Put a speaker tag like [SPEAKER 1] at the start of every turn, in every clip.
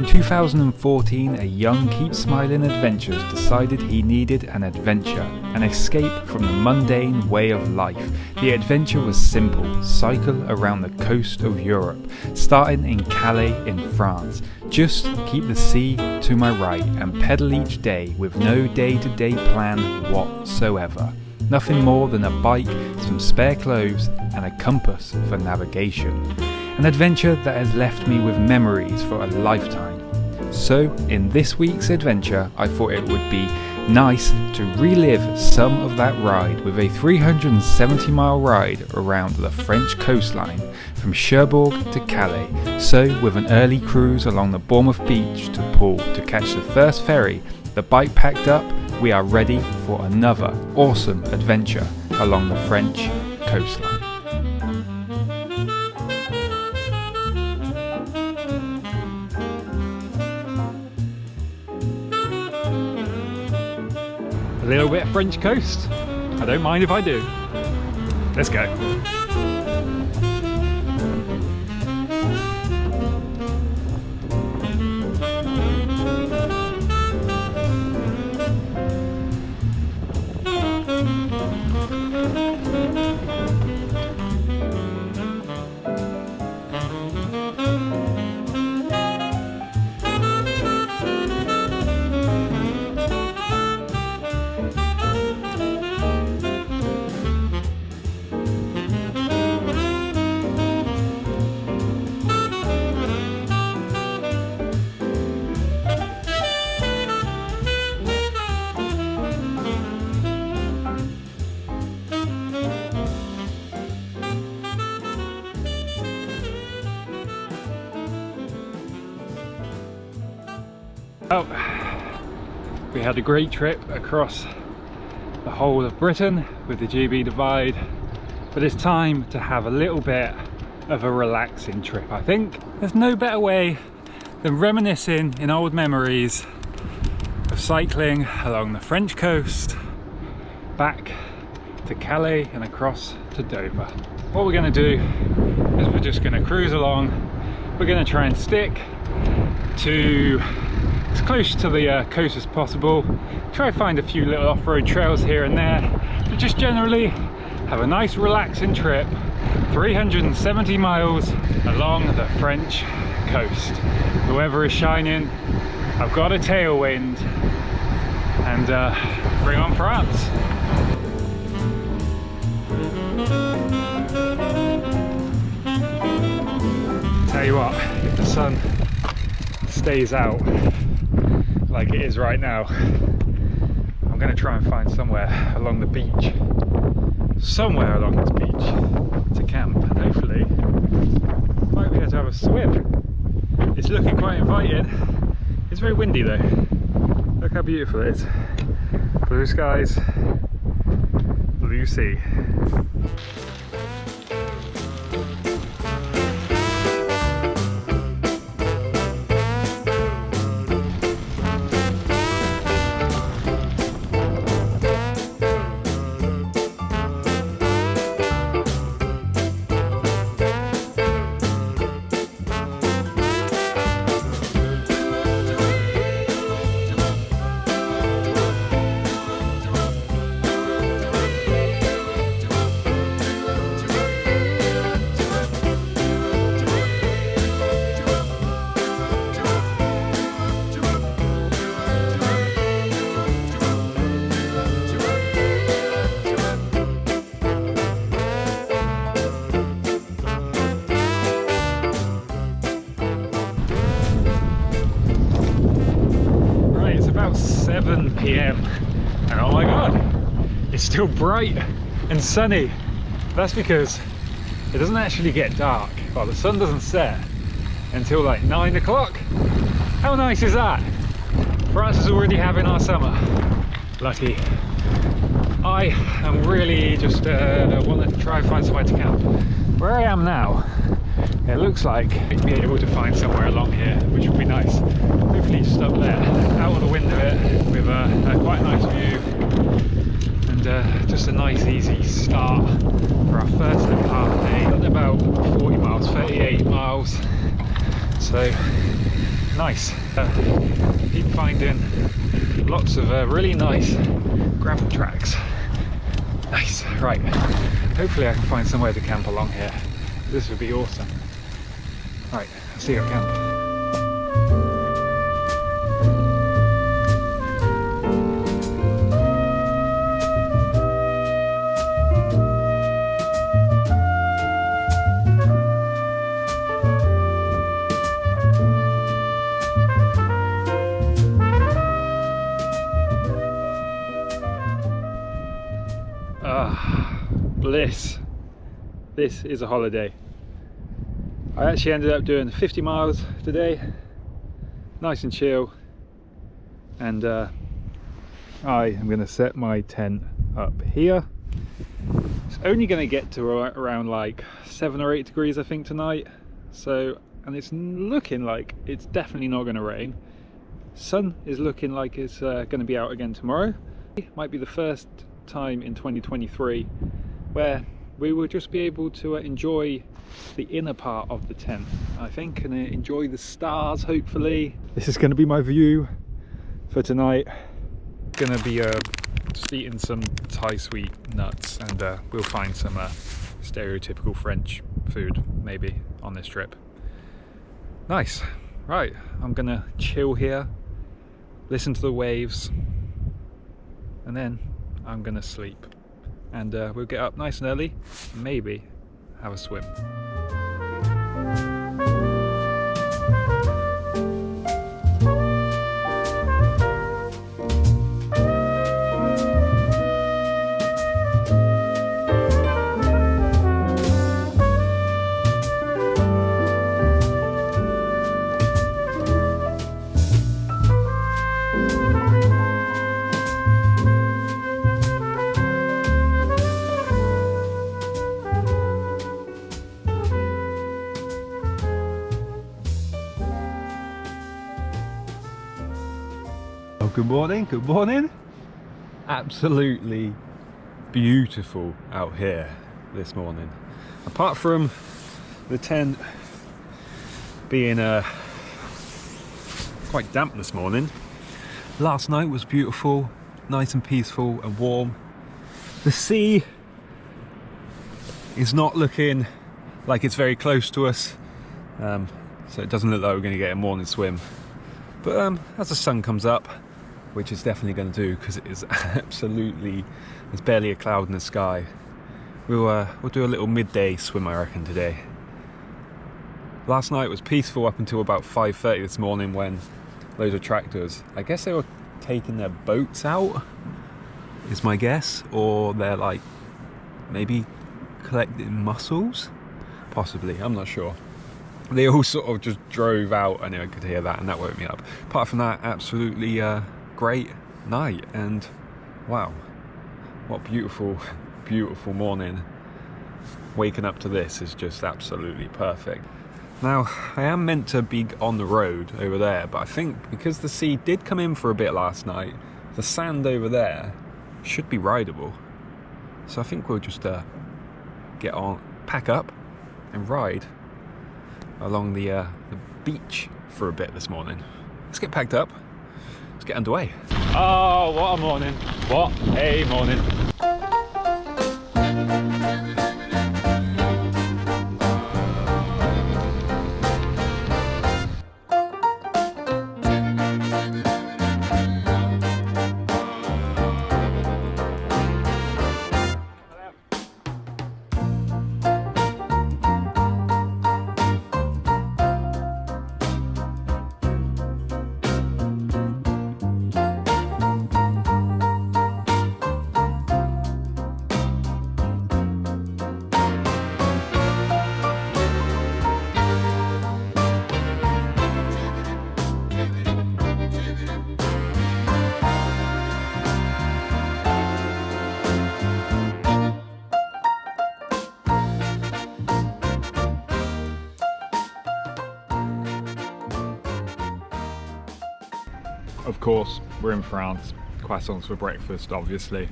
[SPEAKER 1] In 2014, a young Keep Smiling Adventures decided he needed an adventure, an escape from the mundane way of life. The adventure was simple: cycle around the coast of Europe, starting in Calais in France. Just keep the sea to my right and pedal each day with no day-to-day plan whatsoever. Nothing more than a bike, some spare clothes and a compass for navigation. An adventure that has left me with memories for a lifetime. So, in this week's adventure, I thought it would be nice to relive some of that ride with a 370-mile ride around the French coastline from Cherbourg to Calais. So, with an early cruise along the Bournemouth beach to Poole to catch the first ferry, the bike packed up, we are ready for another awesome adventure along the French coastline. A little bit of French coast. I don't mind if I do. Let's go. Oh, we had a great trip across the whole of Britain with the GB Divide, but it's time to have a little bit of a relaxing trip. I think there's no better way than reminiscing in old memories of cycling along the French coast back to Calais and across to Dover. What we're going to do is we're just going to cruise along. We're going to try and stick to as close to the coast as possible, try to find a few little off-road trails here and there, but just generally have a nice relaxing trip 370 miles along the French coast. The weather is shining, I've got a tailwind, and bring on France. Tell you what, if the sun stays out like it is right now, I'm going to try and find somewhere along the beach, somewhere along this beach to camp, and hopefully might be able to have a swim. It's looking quite inviting. It's very windy though. Look how beautiful it is. Blue skies, blue sea. Right, it's about 7 PM and oh my god, it's still bright and sunny. That's because it doesn't actually get dark, well, the sun doesn't set until like 9 o'clock. How nice is that? France is already having our summer. Lucky. I am really just wanting to try and find somewhere to camp. Where I am now, it looks like I'd be able to find somewhere along here, which would be nice. Hopefully just up there, out of the window of it, with a quite nice view, and just a nice easy start for our first little half day. Done about 40 miles, 38 miles. So Nice. Keep finding lots of really nice gravel tracks. Nice. Right, hopefully I can find somewhere to camp along here. This would be awesome. Right, I'll see you at camp. Bliss. This is a holiday. I actually ended up doing 50 miles today, nice and chill, and I am going to set my tent up here. It's only going to get to around like 7 or 8 degrees I think tonight, so, and it's looking like it's definitely not going to rain. Sun is looking like it's going to be out again tomorrow. It might be the first time in 2023 where we will just be able to enjoy the inner part of the tent, I think, and enjoy the stars, hopefully. This is going to be my view for tonight. Going to be just eating some Thai sweet nuts, and we'll find some stereotypical French food maybe on this trip. Nice. Right, I'm going to chill here, listen to the waves, and then I'm going to sleep. And we'll get up nice and early and maybe have a swim. Good morning, good morning. Absolutely beautiful out here this morning. Apart from the tent being quite damp this morning, last night was beautiful, nice and peaceful and warm. The sea is not looking like it's very close to us, so it doesn't look like we're going to get a morning swim. But as the sun comes up, which is definitely going to do because it is absolutely, there's barely a cloud in the sky. We'll do a little midday swim, I reckon, today. Last night was peaceful up until about 5:30 this morning when loads of tractors, I guess they were taking their boats out, is my guess, or they're like maybe collecting mussels, possibly, I'm not sure. They all sort of just drove out and I could hear that, and that woke me up. Apart from that, absolutely great night, and wow, what beautiful morning. Waking up to this is just absolutely perfect. Now, I am meant to be on the road over there, but I think because the sea did come in for a bit last night, the sand over there should be rideable. So I think we'll just get on, pack up and ride along the beach for a bit this morning. Let's get packed up. Let's get underway. Oh, what a morning. What a morning. Of course, we're in France. Croissants for breakfast, obviously.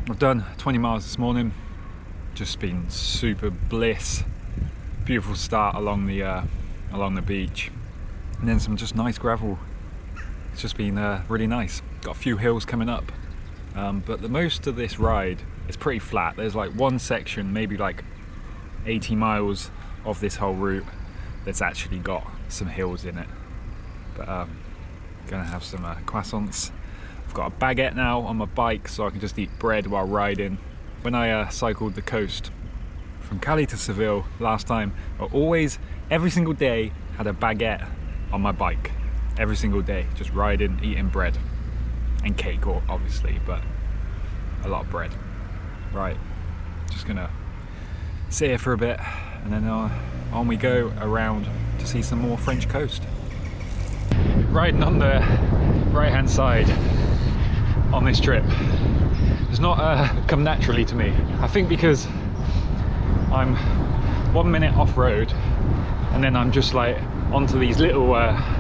[SPEAKER 1] I've done 20 miles this morning. Just been super bliss. Beautiful start along the beach. and then some just nice gravel. It's just been really nice. Got a few hills coming up, but the most of this ride is pretty flat. There's like one section, maybe like 80 miles of this whole route that's actually got some hills in it. But gonna have some croissants. I've got a baguette now on my bike, so I can just eat bread while riding. When I cycled the coast from Calais to Seville last time, I always, every single day, had a baguette on my bike. Every single day, just riding, eating bread. And cake, obviously, but a lot of bread. Right, just gonna sit here for a bit, and then on we go around to see some more French coast. Riding on the right hand side on this trip has not come naturally to me. I think because I'm 1 minute off road and then I'm just like onto these little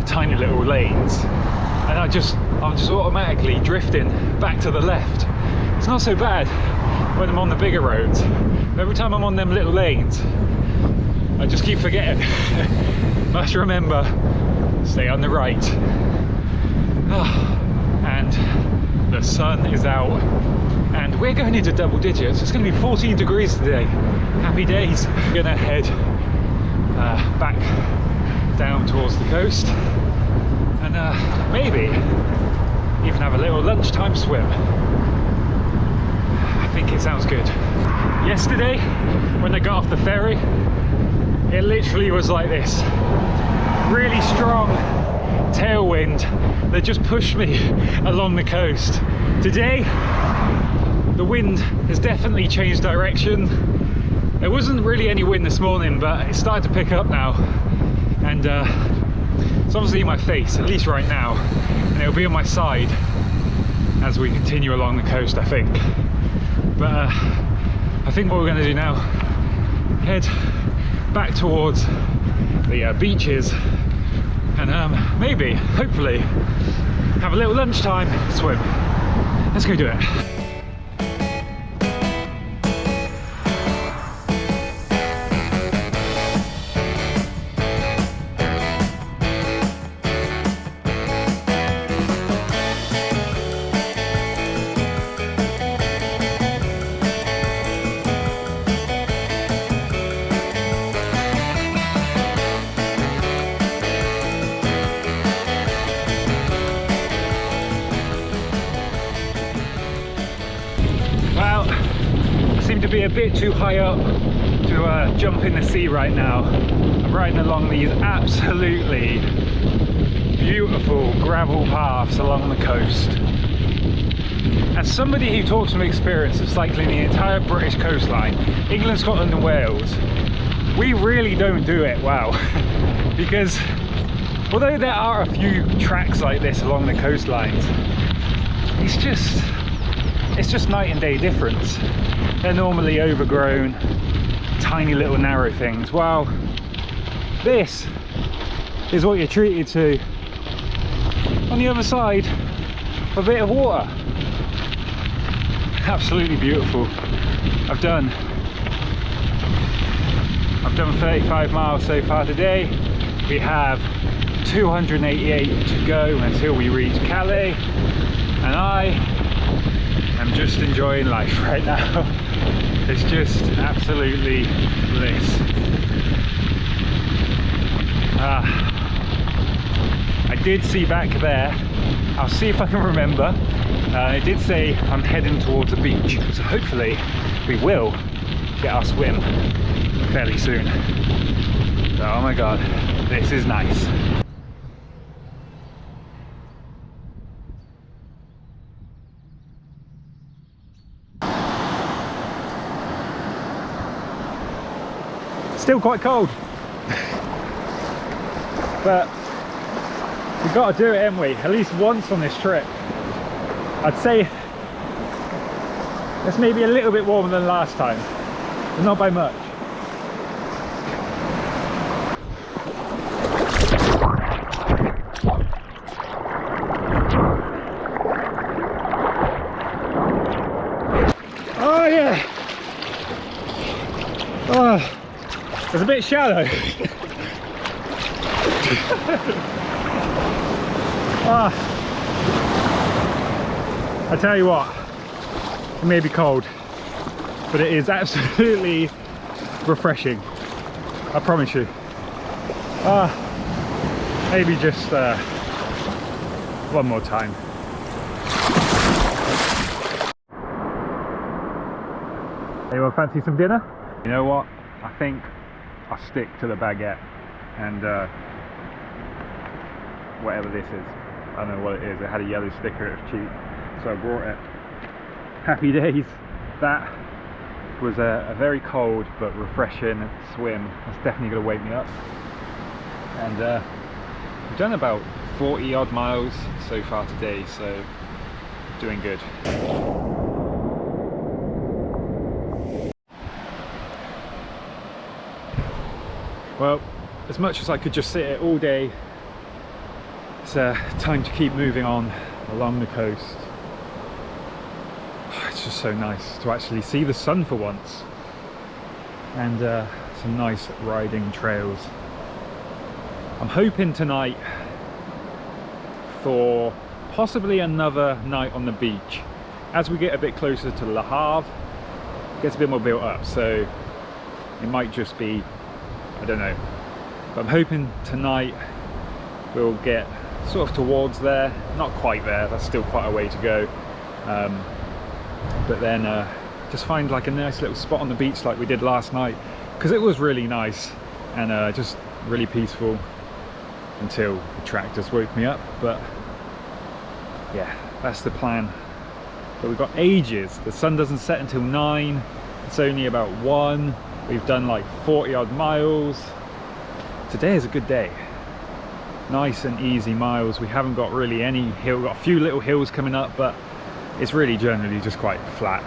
[SPEAKER 1] tiny little lanes, and I'm just automatically drifting back to the left. It's not so bad when I'm on the bigger roads. Every time I'm on them little lanes, I just keep forgetting. Must remember, stay on the right. And the sun is out, and we're going into double digits. It's going to be 14 degrees today. Happy days. We're going to head back down towards the coast, and maybe even have a little lunchtime swim. I think it sounds good. Yesterday, when I got off the ferry, it literally was like this. Really strong tailwind that just pushed me along the coast. Today, the wind has definitely changed direction. There wasn't really any wind this morning, but it's started to pick up now. And it's obviously in my face, at least right now. And it'll be on my side as we continue along the coast, I think. But I think what we're going to do now, head back towards the beaches, and maybe, hopefully, have a little lunchtime swim. Let's go do it. To be a bit too high up to jump in the sea right now. I'm riding along these absolutely beautiful gravel paths along the coast. As somebody who talks from experience of cycling the entire British coastline, England, Scotland and Wales, we really don't do it well. Because although there are a few tracks like this along the coastlines, it's just night and day difference. They're normally overgrown, tiny little narrow things. Well, this is what you're treated to on the other side of a bit of water. Absolutely beautiful. I've done 35 miles so far today. We have 288 to go until we reach Calais, and I am just enjoying life right now. It's just absolutely bliss. I did see back there, I'll see if I can remember, it did say I'm heading towards the beach, so hopefully we will get our swim fairly soon. Oh my god, this is nice. Still quite cold, but we've got to do it, haven't we? At least once on this trip. I'd say it's maybe a little bit warmer than last time, but not by much. Oh yeah! Oh. It's a bit shallow. Ah, I tell you what, it may be cold, but it is absolutely refreshing. I promise you. Maybe just one more time. Anyone fancy some dinner? You know what? I think I'll stick to the baguette and whatever this is. I don't know what it is. It had a yellow sticker, it was cheap, so I brought it. Happy days. That was a very cold but refreshing swim. That's definitely going to wake me up. And we've done about 40 odd miles so far today, so doing good. Well, as much as I could just sit here all day, it's time to keep moving on along the coast. It's just so nice to actually see the sun for once, and some nice riding trails. I'm hoping tonight for possibly another night on the beach. As we get a bit closer to Le Havre, it gets a bit more built up, so it might just be, I don't know, but I'm hoping tonight we'll get sort of towards there, not quite there, that's still quite a way to go, but then just find like a nice little spot on the beach like we did last night, because it was really nice and just really peaceful until the tractors woke me up. But yeah, that's the plan. But we've got ages. The sun doesn't set until 9, it's only about 1. We've done like 40 odd miles. Today is a good day. Nice and easy miles. We haven't got really any hill, got a few little hills coming up, but it's really generally just quite flat.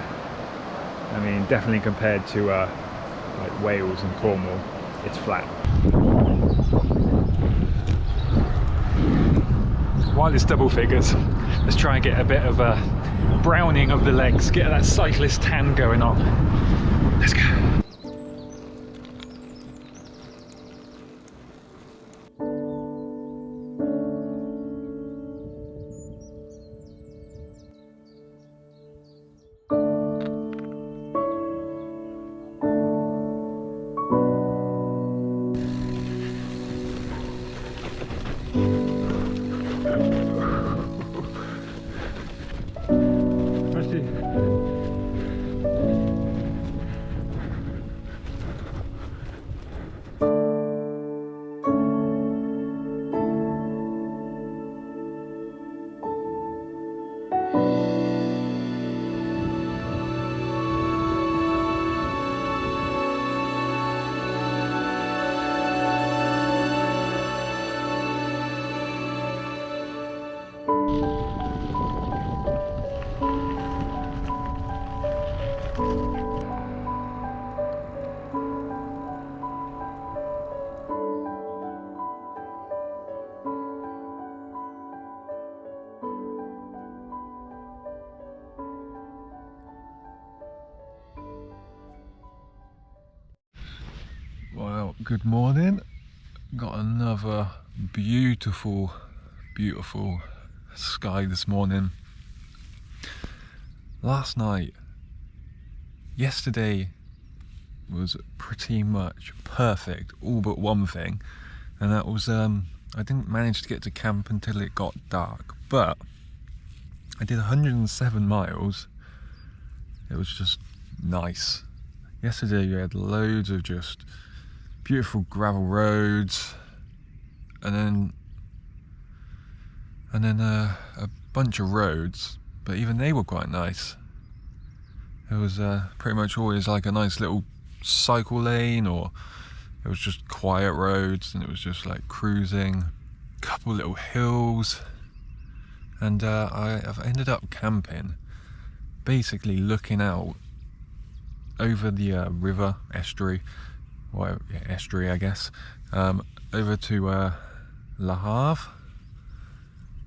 [SPEAKER 1] I mean, definitely compared to like Wales and Cornwall, it's flat. While it's double figures, let's try and get a bit of a browning of the legs, get that cyclist tan going on. Let's go. Well, good morning. Got another beautiful sky this morning. Yesterday was pretty much perfect, all but one thing, and that was I didn't manage to get to camp until it got dark, but I did 107 miles. It was just nice. Yesterday you had loads of just beautiful gravel roads, and then a bunch of roads, but even they were quite nice. It was pretty much always like a nice little cycle lane, or it was just quiet roads, and it was just like cruising, couple little hills, and I've ended up camping, basically looking out over the river estuary. Well, yeah, estuary I guess, over to Le Havre,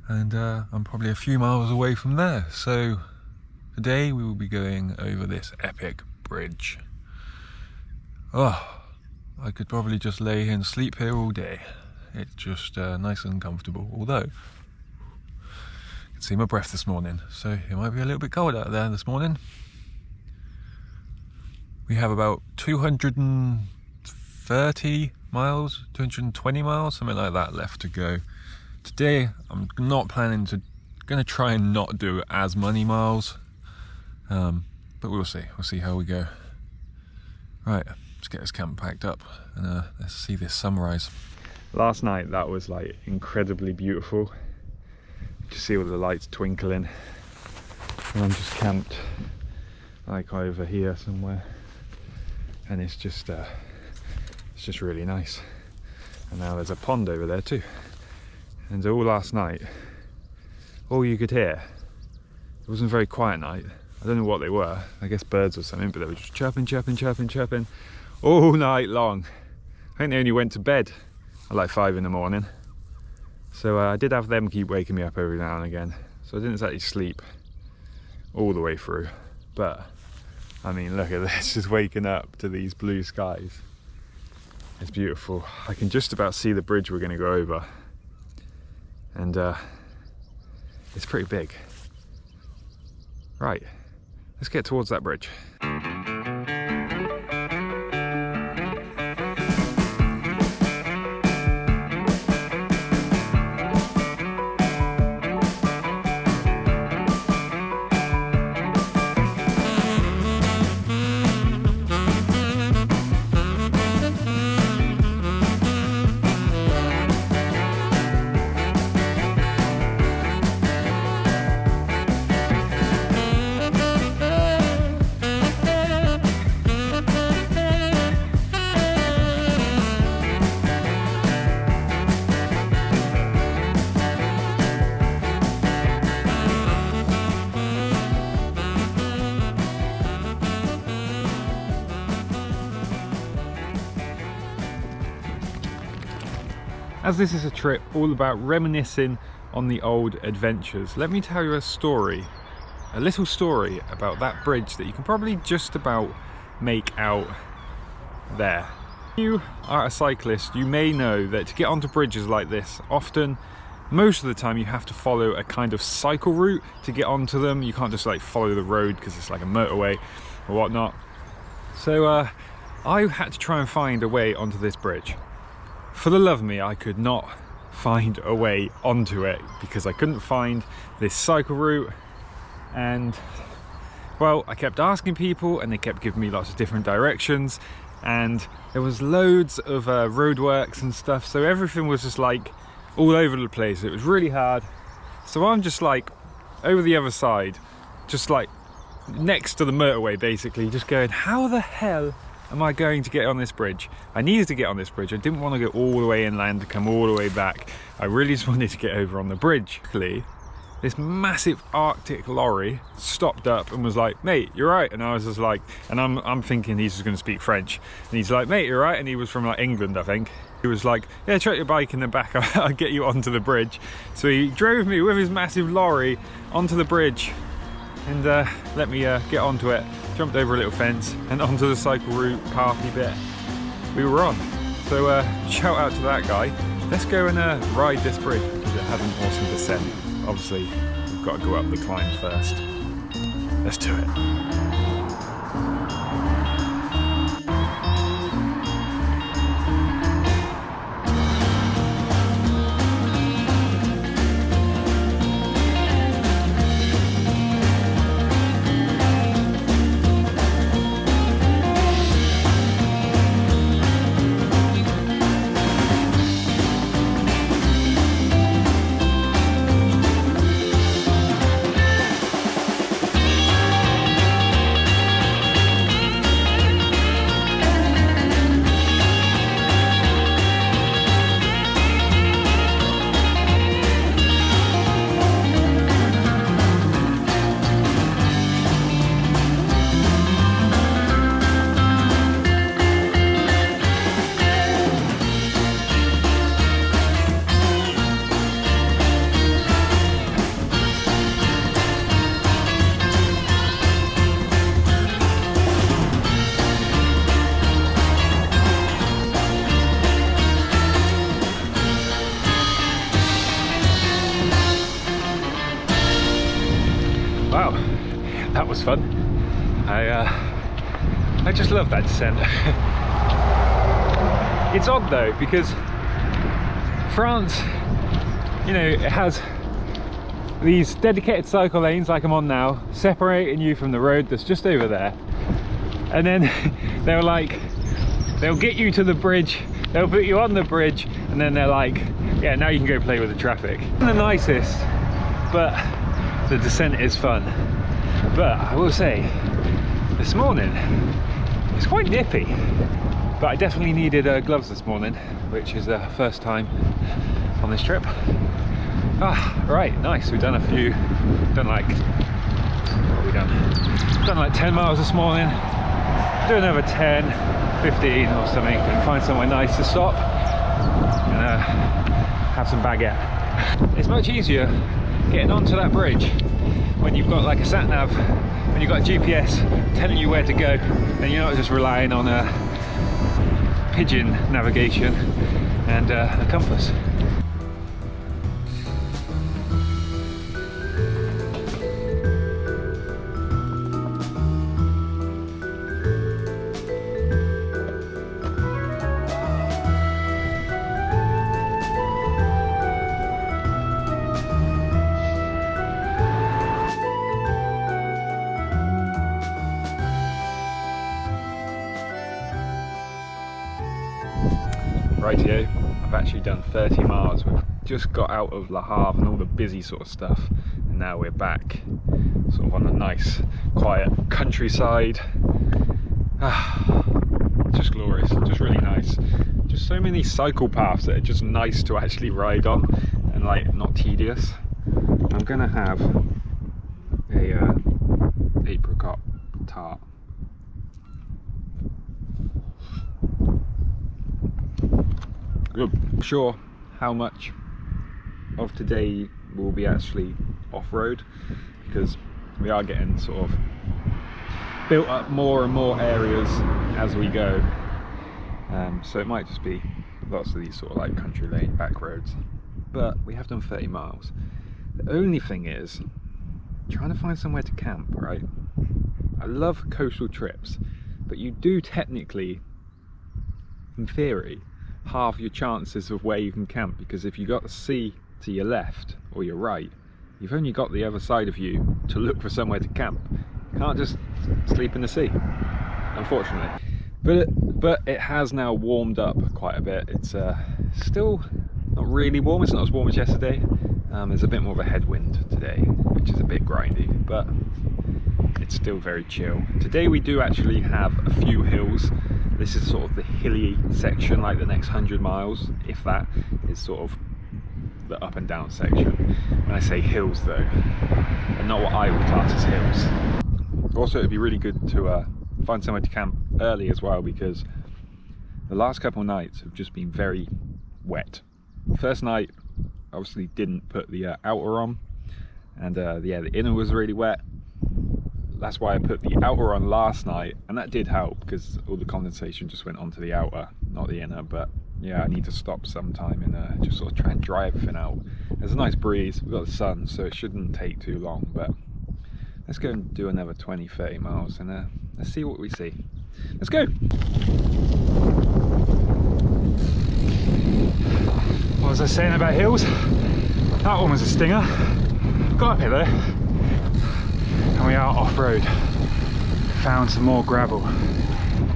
[SPEAKER 1] and I'm probably a few miles away from there. So today we will be going over this epic bridge. Oh, I could probably just lay here and sleep here all day. It's just nice and comfortable, although
[SPEAKER 2] see my breath this morning, so it might be a little bit cold out there this morning. We have about 230 miles, 220 miles, something like that left to go. Today I'm not planning to, gonna try and not do as many miles, but we'll see how we go. Right, let's get this camp packed up and let's see this sunrise. Last night that was like incredibly beautiful. You can see all the lights twinkling, and I'm just camped like over here somewhere, and it's just really nice. And now there's a pond over there too. And all last night, all you could hear, it wasn't a very quiet night. I don't know what they were, I guess birds or something, but they were just chirping, chirping, chirping, chirping all night long. I think they only went to bed at like 5 in the morning. So I did have them keep waking me up every now and again. So I didn't exactly sleep all the way through. But, I mean, look at this, just waking up to these blue skies. It's beautiful. I can just about see the bridge we're going to go over. And it's pretty big. Right, let's get towards that bridge. As this is a trip all about reminiscing on the old adventures, let me tell you a story, a little story about that bridge that you can probably just about make out there. If you are a cyclist, you may know that to get onto bridges like this, often, most of the time, you have to follow a kind of cycle route to get onto them. You can't just like follow the road because it's like a motorway or whatnot. So I had to try and find a way onto this bridge. For the love of me, I could not find a way onto it because I couldn't find this cycle route. And well, I kept asking people and they kept giving me lots of different directions, and there was loads of roadworks and stuff, so everything was just like all over the place. It was really hard. So I'm just like over the other side, just like next to the motorway basically, just going, how the hell am I going to get on this bridge? I needed to get on this bridge. I didn't want to go all the way inland to come all the way back. I really just wanted to get over on the bridge. Luckily, this massive Arctic lorry stopped up and was like, mate, you're right. And I was just like, and I'm thinking he's just going to speak French. And he's like, mate, you're right. And he was from like England, I think. He was like, yeah, chuck your bike in the back. I'll get you onto the bridge. So he drove me with his massive lorry onto the bridge and let me get onto it. Jumped over a little fence and onto the cycle route party bit we were on. So shout out to that guy. Let's go and ride this bridge because it had an awesome descent. Obviously, we've got to go up the climb first. Let's do it. that was fun. I just love that descent. It's odd though, because France, you know, it has these dedicated cycle lanes like I'm on now, separating you from the road that's just over there. And then they'll get you to the bridge, they'll put you on the bridge, and then they're like, yeah, now you can go play with the traffic. The nicest, but the descent is fun. But I will say, this morning, it's quite nippy. But I definitely needed gloves this morning, which is the first time on this trip. Ah, right, nice. We've done a few, done like, what have we done? Done like 10 miles this morning. Do another 10, 15 or something, and find somewhere nice to stop and have some baguette. It's much easier getting onto that bridge when you've got like a sat nav, when you've got a GPS telling you where to go, and you're not just relying on a pigeon navigation and a compass. Rightio, I've actually done 30 miles. We've just got out of Le Havre and all the busy sort of stuff, and now we're back sort of on a nice quiet countryside. Just glorious, just really nice. Just so many cycle paths that are just nice to actually ride on and like not tedious. I'm gonna have a apricot tart. Good. Not sure how much of today will be actually off-road, because we are getting sort of built up more and more areas as we go, so it might just be lots of these sort of like country lane back roads. But we have done 30 miles. The only thing is trying to find somewhere to camp, right? I love coastal trips, but you do technically, in theory, halve your chances of where you can camp, because if you got the sea to your left or your right, you've only got the other side of you to look for somewhere to camp. You can't just sleep in the sea, unfortunately. But it has now warmed up quite a bit. It's still not really warm. It's not as warm as yesterday. There's a bit more of a headwind today, which is a bit grindy, but it's still very chill. Today we do actually have a few hills. This is sort of the hilly section, like the next 100 miles, if that, is sort of the up and down section. When I say hills though, and not what I would class as hills. Also, it'd be really good to find somewhere to camp early as well, because the last couple of nights have just been very wet. First night, obviously didn't put the outer on, and yeah, the inner was really wet. That's why I put the outer on last night, and that did help because all the condensation just went onto the outer, not the inner. But yeah, I need to stop sometime and just sort of try and dry everything out. There's a nice breeze, we've got the sun, so it shouldn't take too long. But let's go and do another 20-30 miles and let's see what we see. Let's go. What was I saying about hills? That one was a stinger. Got up here though. And we are off-road. Found some more gravel.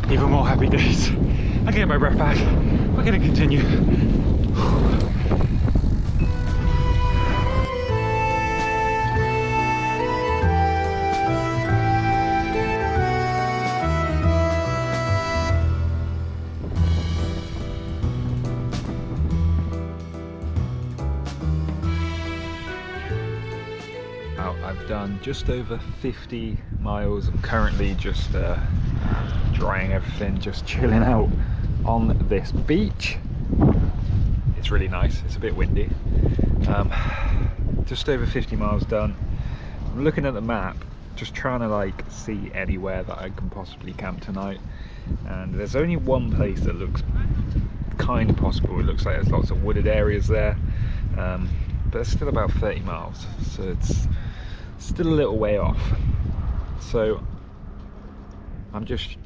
[SPEAKER 2] Even more happy days. I get my breath back. We're going to continue. I've done just over 50 miles. I'm currently just drying everything, just chilling out on this beach. It's really nice, it's a bit windy. Just over 50 miles done. I'm looking at the map, just trying to like see anywhere that I can possibly camp tonight, and there's only one place that looks kind of possible. It looks like there's lots of wooded areas there, but it's still about 30 miles, so it's still a little way off. So I'm just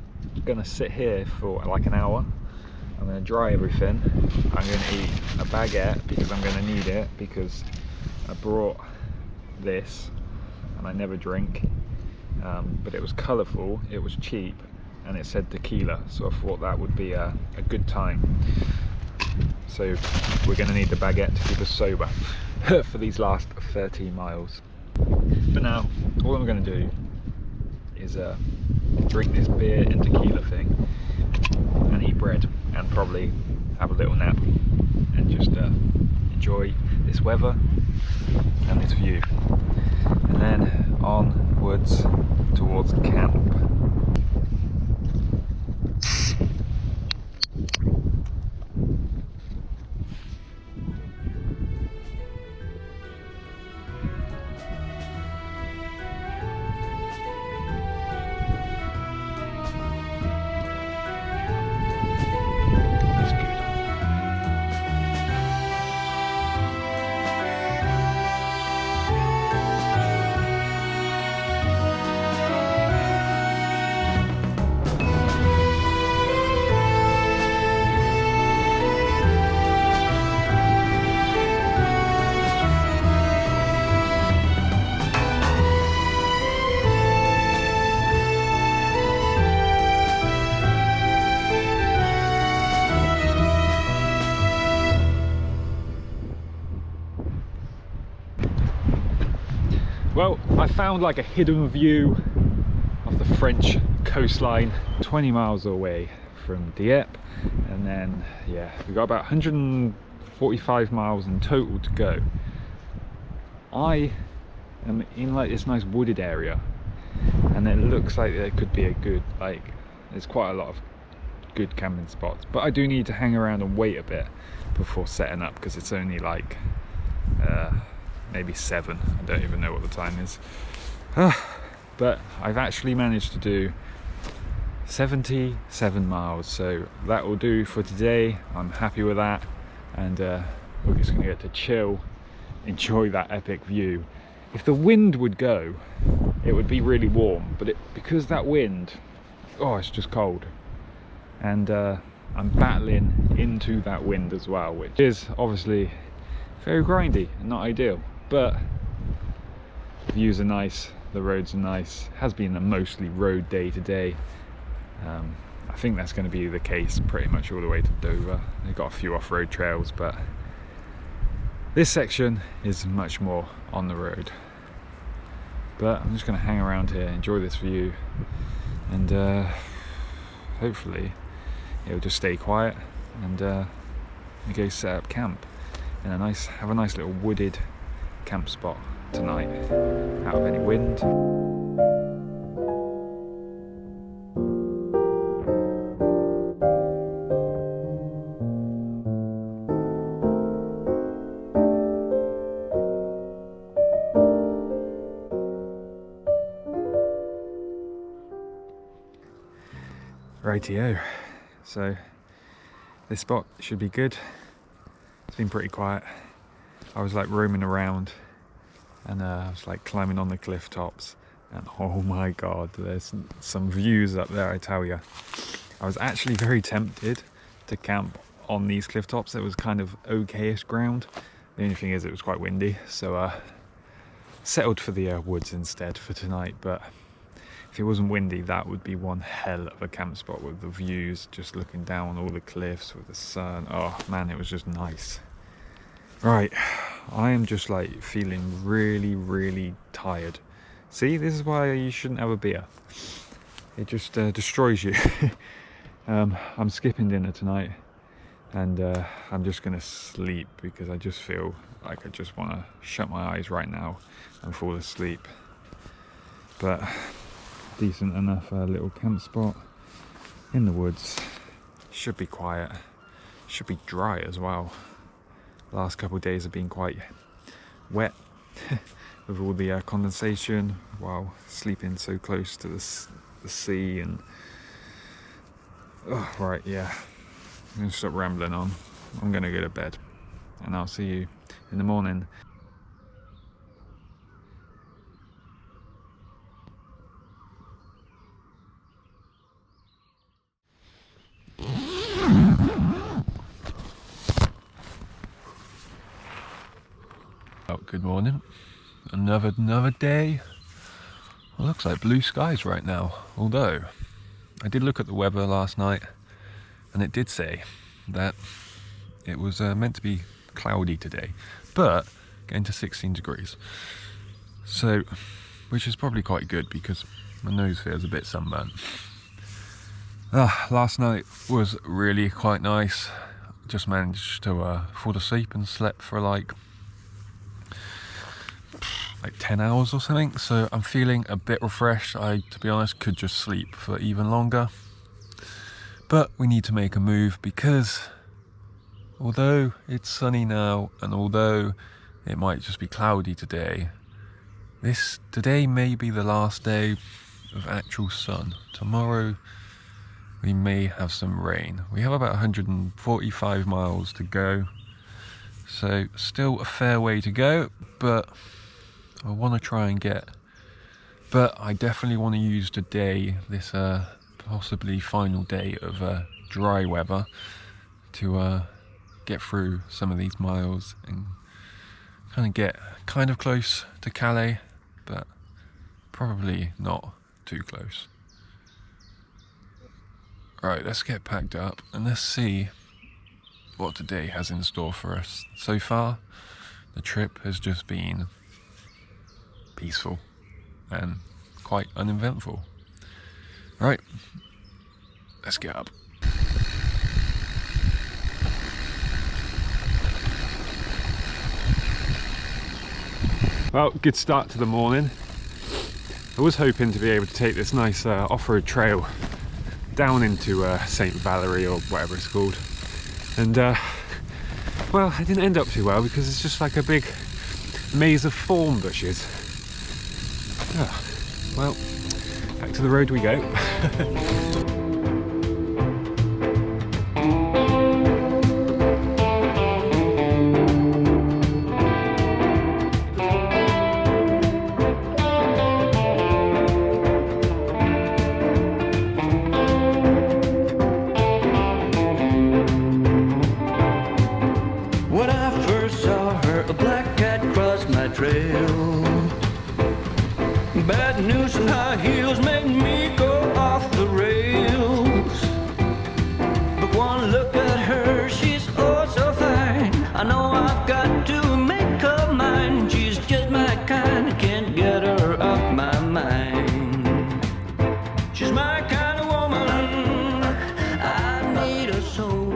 [SPEAKER 2] gonna sit here for like an hour. I'm gonna dry everything. I'm gonna eat a baguette because I'm gonna need it, because I brought this and I never drink, but it was colourful, it was cheap, and it said tequila, so I thought that would be a good time. So we're going to need the baguette to keep us sober for these last 30 miles. For now, all I'm going to do is drink this beer and tequila thing and eat bread and probably have a little nap and just enjoy this weather and this view, and then onwards towards camp. Well, I found like a hidden view of the French coastline 20 miles away from Dieppe, and then yeah, we've got about 145 miles in total to go. I am in like this nice wooded area, and it looks like there could be a good, like, there's quite a lot of good camping spots, but I do need to hang around and wait a bit before setting up, because it's only like maybe 7. I don't even know what the time is. But I've actually managed to do 77 miles, so that will do for today. I'm happy with that, and we're just gonna get to chill, enjoy that epic view. If the wind would go, it would be really warm, but because that wind, oh, it's just cold, and I'm battling into that wind as well, which is obviously very grindy and not ideal, but the views are nice, the roads are nice. Has been a mostly road day today. I think that's going to be the case pretty much all the way to Dover. They've got a few off-road trails, but this section is much more on the road. But I'm just going to hang around here, enjoy this view, and hopefully it'll just stay quiet, and we go set up camp in have a nice little wooded camp spot tonight, out of any wind. Rightio, so this spot should be good. It's been pretty quiet. I was like roaming around, and I was like climbing on the cliff tops, and oh my god, there's some views up there, I tell you. I was actually very tempted to camp on these cliff tops. It was kind of okayish ground. The only thing is it was quite windy, so settled for the woods instead for tonight. But if it wasn't windy, that would be one hell of a camp spot with the views, just looking down all the cliffs with the sun. Oh man, it was just nice. Right, I am just like feeling really tired. See, this is why you shouldn't have a beer. It just destroys you. I'm skipping dinner tonight, and I'm just gonna sleep, because I just feel like I just want to shut my eyes right now and fall asleep. But decent enough little camp spot in the woods. Should be quiet, should be dry as well. Last couple of days have been quite wet with all the condensation while sleeping so close to the sea. And oh, right, yeah, I'm gonna stop rambling on. I'm gonna go to bed, and I'll see you in the morning.
[SPEAKER 3] Oh, good morning. Another day. Well, looks like blue skies right now. Although I did look at the weather last night, and it did say that it was meant to be cloudy today, but getting to 16 degrees. So, which is probably quite good because my nose feels a bit sunburnt. Last night was really quite nice. Just managed to fall asleep and slept for like 10 hours or something, so I'm feeling a bit refreshed. I, to be honest, could just sleep for even longer, but we need to make a move because although it's sunny now and although it might just be cloudy today, today may be the last day of actual sun. Tomorrow we may have some rain. We have about 145 miles to go, so still a fair way to go, but I want to try and I definitely want to use today, this possibly final day of dry weather, to get through some of these miles and get close to Calais, but probably not too close. Right, let's get packed up and let's see what today has in store for us. So far, the trip has just been peaceful and quite uneventful. Right, let's get up.
[SPEAKER 2] Well, good start to the morning. I was hoping to be able to take this nice off-road trail down into St. Valerie or whatever it's called, and well, it didn't end up too well because it's just like a big maze of thorn bushes. Well, back to the road we go.
[SPEAKER 4] When I first saw her, a black cat crossed my trail. Bad news and high heels made me go off the rails. But one look at her, she's oh so fine. I know I've got to make her mine. She's just my kind, can't get her off my mind. She's my kind of woman, I need her so.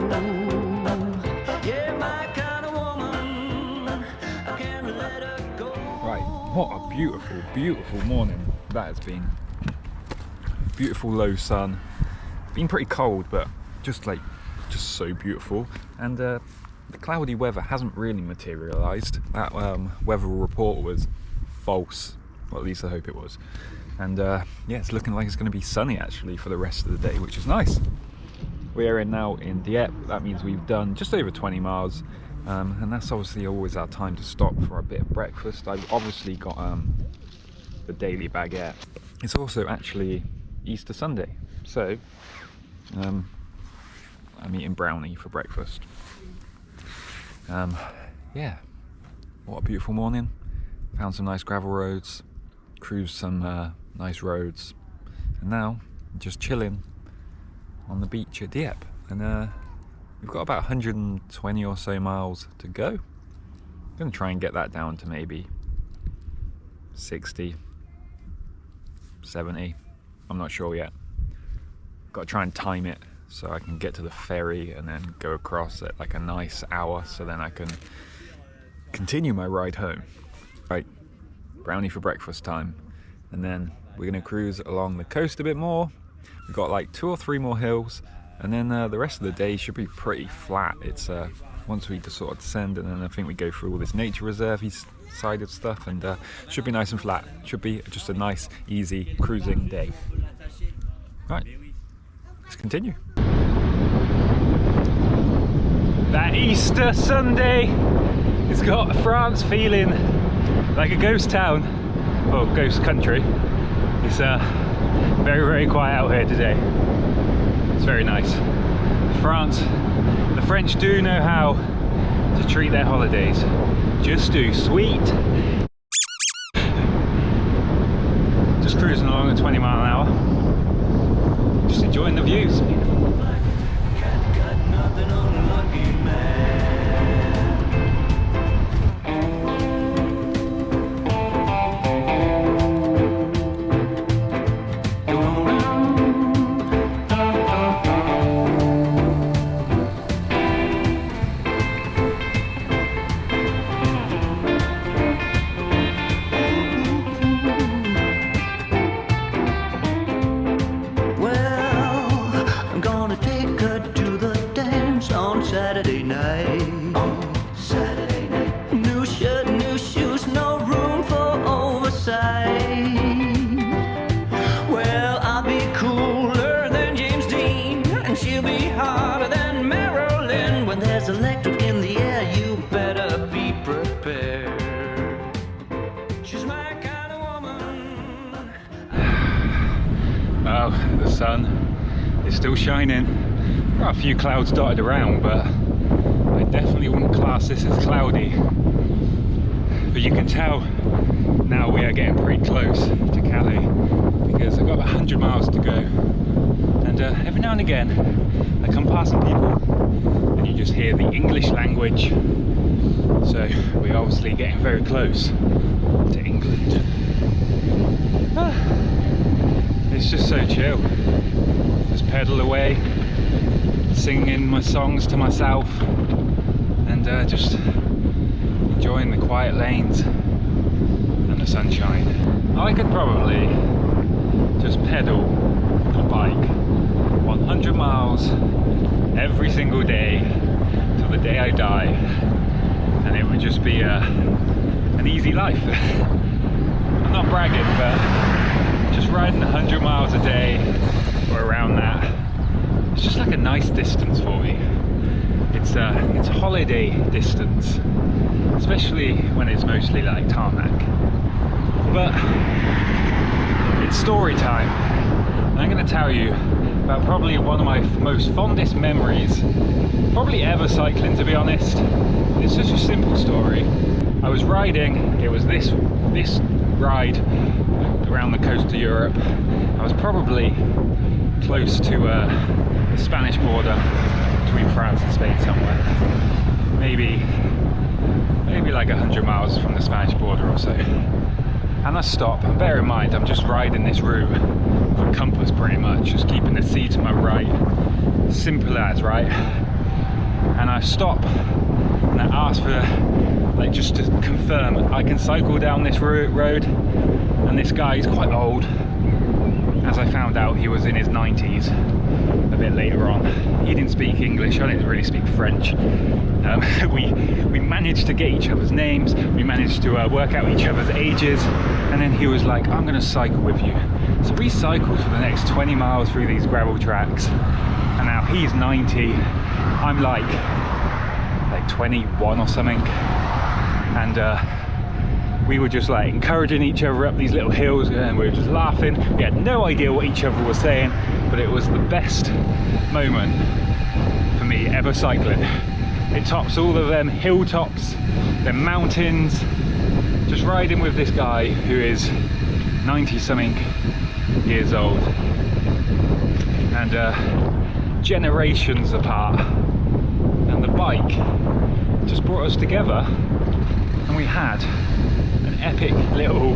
[SPEAKER 4] Yeah, my kind of woman, I can't let her go.
[SPEAKER 2] Right, what a beautiful, beautiful morning that has been. Beautiful low sun. Been pretty cold, but just so beautiful. And the cloudy weather hasn't really materialised. That weather report was false. Well, at least I hope it was. And yeah, it's looking like it's going to be sunny actually for the rest of the day, which is nice. We are now in Dieppe. That means we've done just over 20 miles. And that's obviously always our time to stop for a bit of breakfast. I've obviously got the daily baguette. It's also actually Easter Sunday, so I'm eating brownie for breakfast. Yeah, what a beautiful morning. Found some nice gravel roads, cruised some nice roads, and now just chilling on the beach at Dieppe. And we've got about 120 or so miles to go. I'm going to try and get that down to maybe 60, 70, I'm not sure yet. Got to try and time it so I can get to the ferry and then go across at like a nice hour, so then I can continue my ride home. Right, brownie for breakfast time, and then we're going to cruise along the coast a bit more. We've got like 2 or 3 more hills, and then the rest of the day should be pretty flat. It's once we just sort of descend, and then I think we go through all this nature reserve-y side of stuff, and should be nice and flat. Should be just a nice, easy cruising day. Right, let's continue. That Easter Sunday has got France feeling like a ghost town, or ghost country. It's very, very quiet out here today. It's very nice. France, the French do know how to treat their holidays. just do. Sweet. Just cruising along at 20 miles an hour. Just enjoying the views.
[SPEAKER 4] Saturday night. Saturday night. New shirt, new shoes, no room for oversight. Well, I'll be cooler than James Dean, and she'll be hotter than Marilyn. When there's electric in the air, you better be prepared. She's my kind of woman.
[SPEAKER 2] Well, the sun is still shining. There are a few clouds dotted around, but I definitely wouldn't class this as cloudy. But you can tell now we are getting pretty close to Calais, because I've got about 100 miles to go. And every now and again I come past some people and you just hear the English language. So we're obviously getting very close to England. It's just so chill. Just pedal away, singing my songs to myself, and just enjoying the quiet lanes and the sunshine. I could probably just pedal a bike 100 miles every single day till the day I die, and it would just be an easy life. I'm not bragging, but just riding 100 miles a day or around that, it's just like a nice distance for me. It's holiday distance, especially when it's mostly like tarmac. But it's story time. And I'm going to tell you about probably one of my most fondest memories, probably ever cycling, to be honest. It's just a simple story. I was riding, it was this ride around the coast of Europe. I was probably close to the Spanish border between France and Spain somewhere. Maybe like 100 miles from the Spanish border or so. And I stop, and bear in mind I'm just riding this route for compass pretty much, just keeping the sea to my right. Simple as, right? And I stop and I ask for, like, just to confirm I can cycle down this road. And this guy is quite old. As I found out, he was in his 90s a bit later on. He didn't speak English, I didn't really speak French. We managed to get each other's names, we managed to work out each other's ages, and then he was like, I'm gonna cycle with you. So we cycled for the next 20 miles through these gravel tracks, and now he's 90, I'm like 21 or something, and we were just like encouraging each other up these little hills, and we were just laughing. We had no idea what each other was saying, but it was the best moment for me ever cycling. It tops all of them hilltops, them mountains, just riding with this guy who is 90 something years old, and generations apart, and the bike just brought us together, and we had an epic little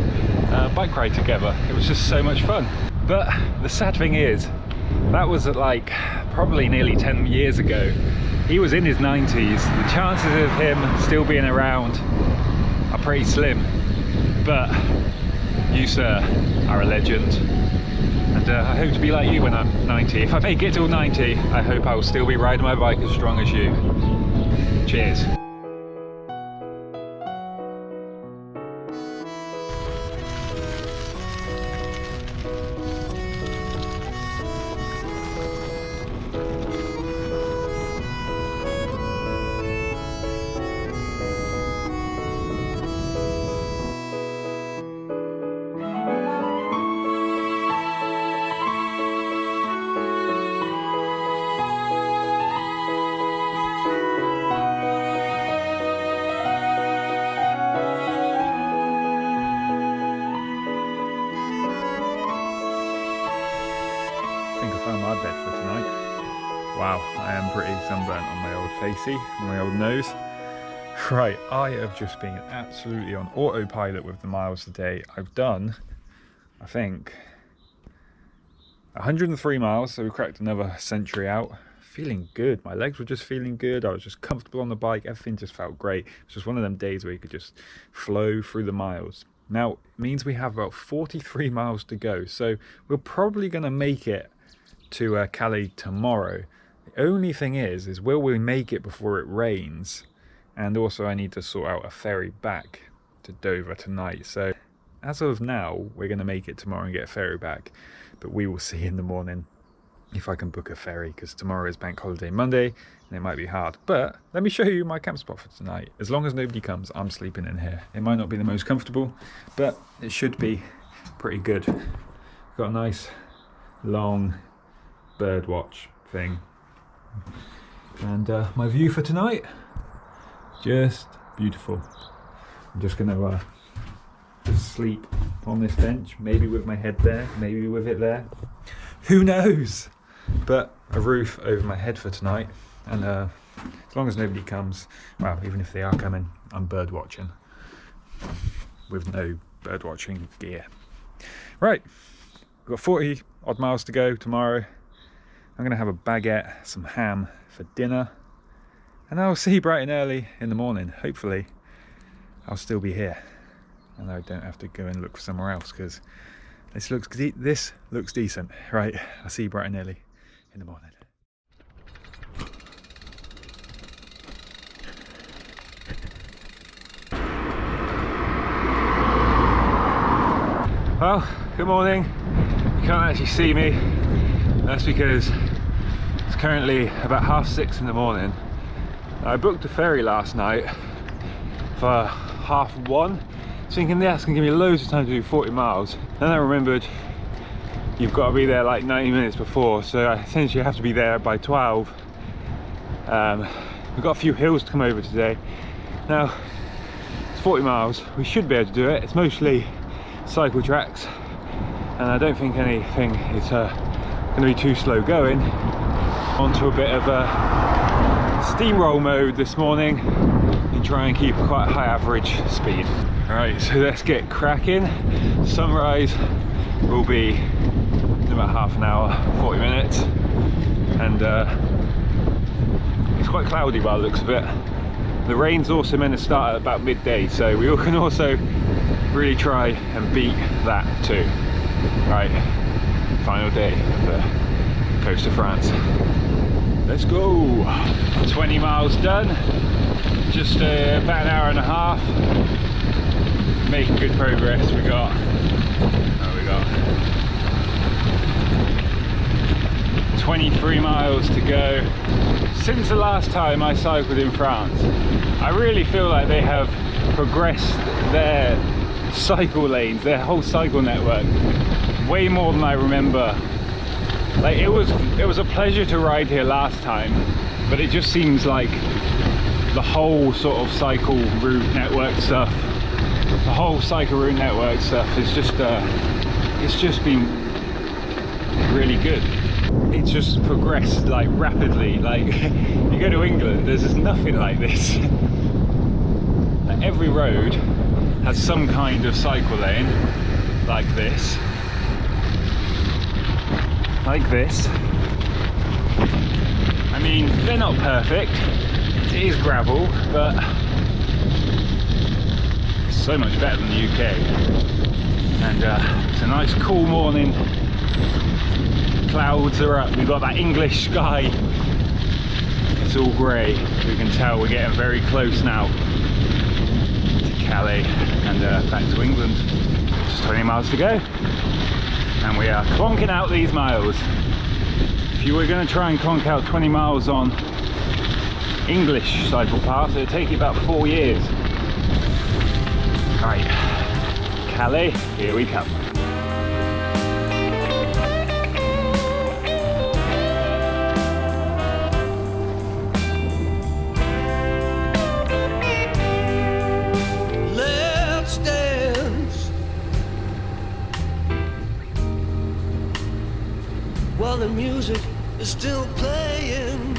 [SPEAKER 2] bike ride together. It was just so much fun. But the sad thing is, that was like probably nearly 10 years ago. He was in his 90s. The chances of him still being around are pretty slim. But you, sir, are a legend. And I hope to be like you when I'm 90. If I make it till 90, I hope I will still be riding my bike as strong as you. Cheers. Wow, I am pretty sunburnt on my old facey, on my old nose. Right, I have just been absolutely on autopilot with the miles today. I've done, I think, 103 miles, so we cracked another century out. Feeling good, my legs were just feeling good, I was just comfortable on the bike, everything just felt great. It was just one of them days where you could just flow through the miles. Now, it means we have about 43 miles to go, so we're probably going to make it to Calais tomorrow. The only thing is will we make it before it rains? And also I need to sort out a ferry back to Dover tonight. So as of now, we're going to make it tomorrow and get a ferry back. But we will see in the morning if I can book a ferry, because tomorrow is Bank Holiday Monday and it might be hard. But let me show you my camp spot for tonight. As long as nobody comes, I'm sleeping in here. It might not be the most comfortable, but it should be pretty good. Got a nice long bird watch thing. And my view for tonight, just beautiful. I'm just gonna just sleep on this bench, maybe with my head there, maybe with it there, who knows. But a roof over my head for tonight, and as long as nobody comes, well, even if they are coming, I'm bird watching with no bird watching gear. Right, we've got 40 odd miles to go tomorrow. I'm gonna have a baguette, some ham for dinner, and I'll see you bright and early in the morning. Hopefully I'll still be here and I don't have to go and look for somewhere else, because this looks decent. Right, I'll see you bright and early in the morning. Well, good morning. You can't actually see me. That's because it's currently about 6:30 in the morning. I booked a ferry last night for 1:30, thinking that's going to give me loads of time to do 40 miles. Then I remembered you've got to be there like 90 minutes before, so I essentially have to be there by 12. We've got a few hills to come over today. Now, it's 40 miles, we should be able to do it. It's mostly cycle tracks, and I don't think anything is going to be too slow going. Onto a bit of a steamroll mode this morning and try and keep quite a high average speed. Alright, so let's get cracking. Sunrise will be in about half an hour, 40 minutes, and it's quite cloudy by the looks of it. The rain's also meant to start at about midday, so we can also really try and beat that too. Right, final day of the coast of France. Let's go. 20 miles done, just about an hour and a half. Making good progress. We got 23 miles to go. Since the last time I cycled in France, I really feel like they have progressed their cycle lanes, their whole cycle network, way more than I remember. Like, it was a pleasure to ride here last time, but it just seems like the whole sort of cycle route network stuff, is just it's just been really good. It's just progressed like rapidly. Like, you go to England, there's just nothing like this. Like, every road has some kind of cycle lane like this. I mean, they're not perfect, it is gravel, but it's so much better than the UK. And it's a nice cool morning, clouds are up, we've got that English sky, it's all grey. We can tell we're getting very close now to Calais and back to England. Just 20 miles to go. And we are clonking out these miles. If you were going to try and clonk out 20 miles on English cycle paths, it would take you about 4 years. Right, Calais, here we come.
[SPEAKER 4] Let's dance while the music is still playing.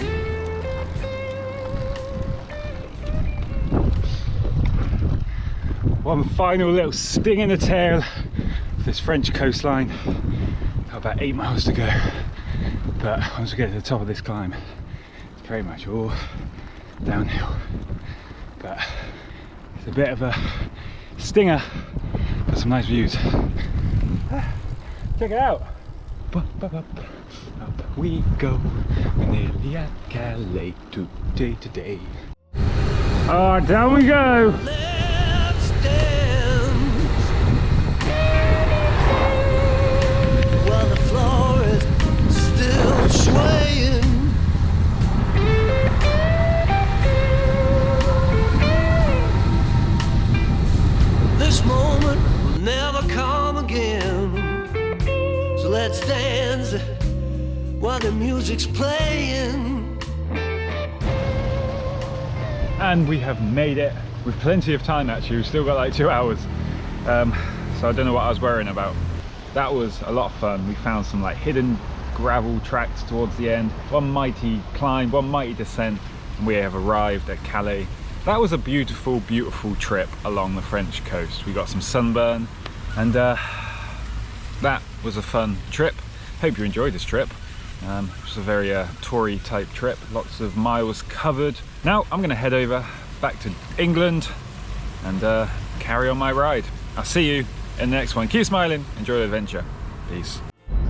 [SPEAKER 2] One final little sting in the tail of this French coastline. Got about 8 miles to go, but once we get to the top of this climb, it's pretty much all downhill. But it's a bit of a stinger, but some nice views. Check it out. Up we go, we're nearly at Calais today. Oh, down we go.
[SPEAKER 4] Let's dance while the floor is still swaying. This moment will never come again. So let's dance while the music's playing.
[SPEAKER 2] And we have made it with plenty of time. Actually, we've still got like 2 hours, so I don't know what I was worrying about. That was a lot of fun. We found some like hidden gravel tracks towards the end, one mighty climb, one mighty descent, and we have arrived at Calais. That was a beautiful, beautiful trip along the French coast. We got some sunburn, and that was a fun trip. Hope you enjoyed this trip. It was a very toury type trip, lots of miles covered. Now I'm gonna head over back to England and carry on my ride. I'll see you in the next one. Keep smiling, enjoy the adventure. Peace.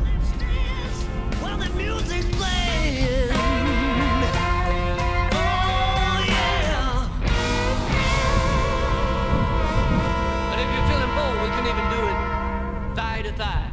[SPEAKER 4] Let's dance while the music's playing. Oh yeah. And if you're feeling bold, we can even do it thigh to thigh.